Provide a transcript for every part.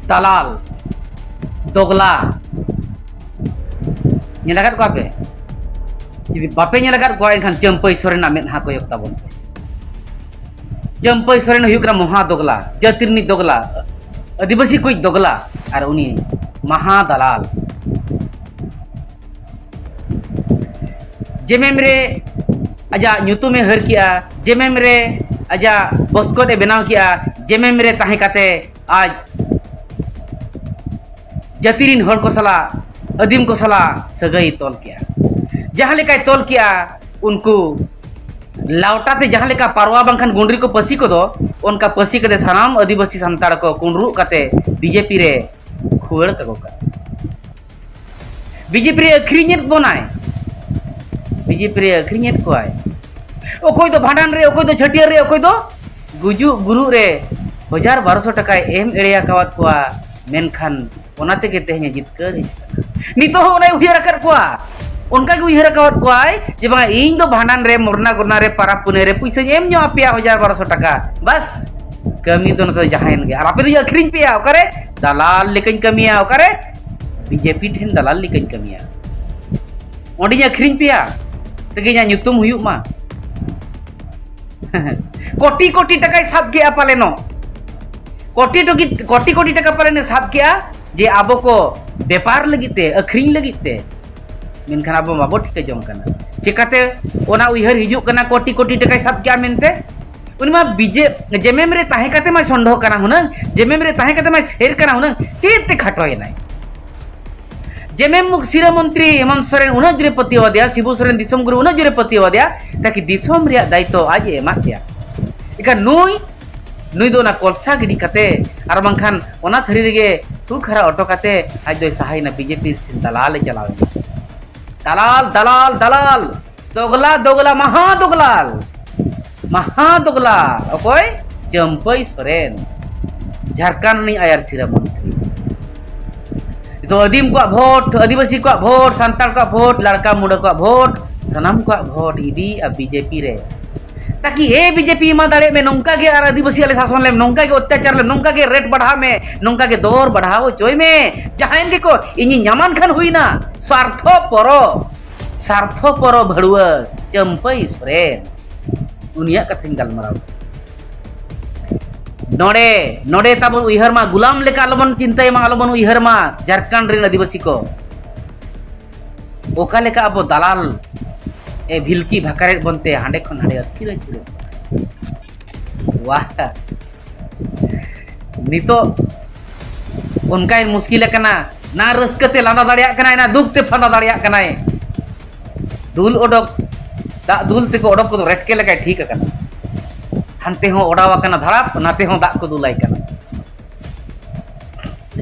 dalal, dogla. Nyelakat ko ape. Jadi bape nyelakat ko enkan Jampai Soren amet ha koyok tabon. Jampai Soren huyuk na moha dogla, jatirni dogla. Adibasi kuy dogla ar uni maha dalal. जेमेमरे आजा ᱧᱩᱛᱩᱢᱮ हर किया जेमेमरे आजा बस्कोटे बनाव किया जेमेमरे ताहे काते आज जतिरिन हर को सला अदीम को सला सगई तोल किया जहां लेका तोल किया उनको लावटाते जहां लेका पारवा बंखन गुंडरी को पसी को दो उनका पसी कदे सनाम आदिवासी संताड़ को कुंडरू काते बीजेपी रे खुड़ कगो का बीजेपी रे अखरिनियत बनाए बीजेपी रे अखरिनियत को आए ओकोय दो भांडान रे ओकोय दो छटियर रे ओकोय दो गुजु गुरु रे 1200 टका एम एरिया कावत कोआ मेनखान ओनाते के तेहने जितकर नितो हो ओनाय उहियर कर कोआ उनका के उहियर कावत कोआय जे बा इन दो भांडान रे मोरना गुरना रे पारा पुने रे पैसा एम न्यो आपिया 1200 टका बस कमी तो न तो जहान के और आपे तो अखरिन पिया ओकरे दलाल लेकिन कमिया ओकरे बीजेपी ठेन दलाल लेकिन कमिया ओंडी अखरिन पिया तेगे ᱧᱩᱛᱩᱢ हुयुक मा कोटी कोटी टका साब के पालेनो कोटी कोटी टका पालेने साब के जे आबो को व्यापार लगीते अखरिन लगीते मेनखान आबो माबो ठीक जम कना चिकाते ओना उइहर हिजुक कना कोटी कोटी टका साब के मेनते उनिमा बीजे जेमेम रे ताहे काते मा संडो कना हुना जेमेम रे ताहे काते मा शेर कना हुना चेते खटोय नाय जेमेम मुखसिरा मंत्री हेमंत सोरेन उना जरे पतिवादिया शिबू सोरेन दिसम गुरु उना जरे पतिवादिया ताकि दिसम रिया दायित्व आज एमा किया इका नुई दो ना कोलसा गिडी काते आर बंखान ओना थरी रेगे तू खरा ऑटो काते आज दो सहाय ना बीजेपी दलाल चलावे दलाल दलाल दलाल दोगला दोगला महा दोगला ओकोय जम्पई सोरेन झारखंड नि आयर सिरा मंत्री तो अदीम को वोट आदिवासी को वोट संताल को वोट लड़का मुंडा को वोट सनाम को वोट इदी अब बीजेपी रे ताकि ए बीजेपी मा दाड़े में नौका के आर आदिवासी वाले शासन ले नौका के अत्याचार ले नौका के रेट बढ़ा में नौका के दौर बढ़ाओ चोय में जहां देखो इनी न्यामान खान हुईना स्वार्थ परो भड़ुआ चंपई सोरेन उनिया कथिन गलमराव नोडे नोडे ताबन उइहर मा गुलाम लेका आलोबन चिंताय मा आलोबन उइहर मा झारखंड रे आदिवासी को ओका लेका अब दलाल ए भिलकी भाकारे बनते हांडे खन हांडे अखिरे छुरे वाह नितो उनका मुश्किल कना ना रस्कते लांदा दाड़िया कना ना दुखते फंदा दाड़िया कना दूल ओडक दा दूल ते को ओडक को रेटके लेका ठीक कना हंते हो ओडावा कना धड़ाप नाते हो दाग को दुलाई कना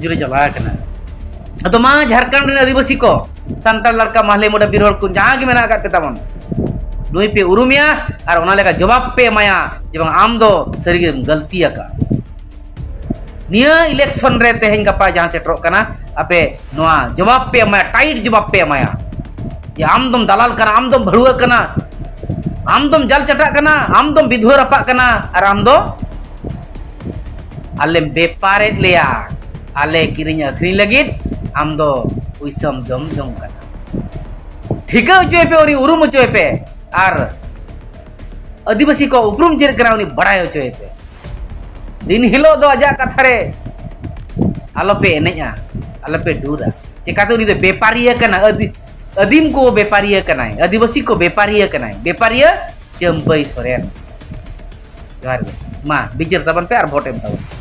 जुरे चला कना तो मा झारखंड रे आदिवासी को संताल लड़का महले मोडा बिरोड़ को जहां के मेना काटे तमन नुई पे उरुमिया और ओना लेका जवाब पे माया जब आम दो सरी गलती का निया इलेक्शन रे तेहें गपा जहां सेटरो कना आपे नोआ जवाब पे माया टाइट जवाब पे माया जे आम दम दलाल कना आम दम भड़ुआ कना आम दम जल चटा कना आम दम विधवा रपा कना और आम दो आले बेपारे लिया आले किरिंग अखरिंग लगित आम दो उइसम जम जम कना ठिका उचोय पे उनी उरुम उचोय पे और आदिवासी को उपरुम जेर कना उनी बड़ाय उचोय पे दिन हिलो दो आजा कथा रे आलोपे एनेजा आलोपे डूरा चिकाते उनी दो बेपारिया कना अदीम को बेपारिया कनाय आदिवासी को बेपारिया कनाय बेपारिया चंपई सोरेन मा बिचार तबन पे और वोट एम तबन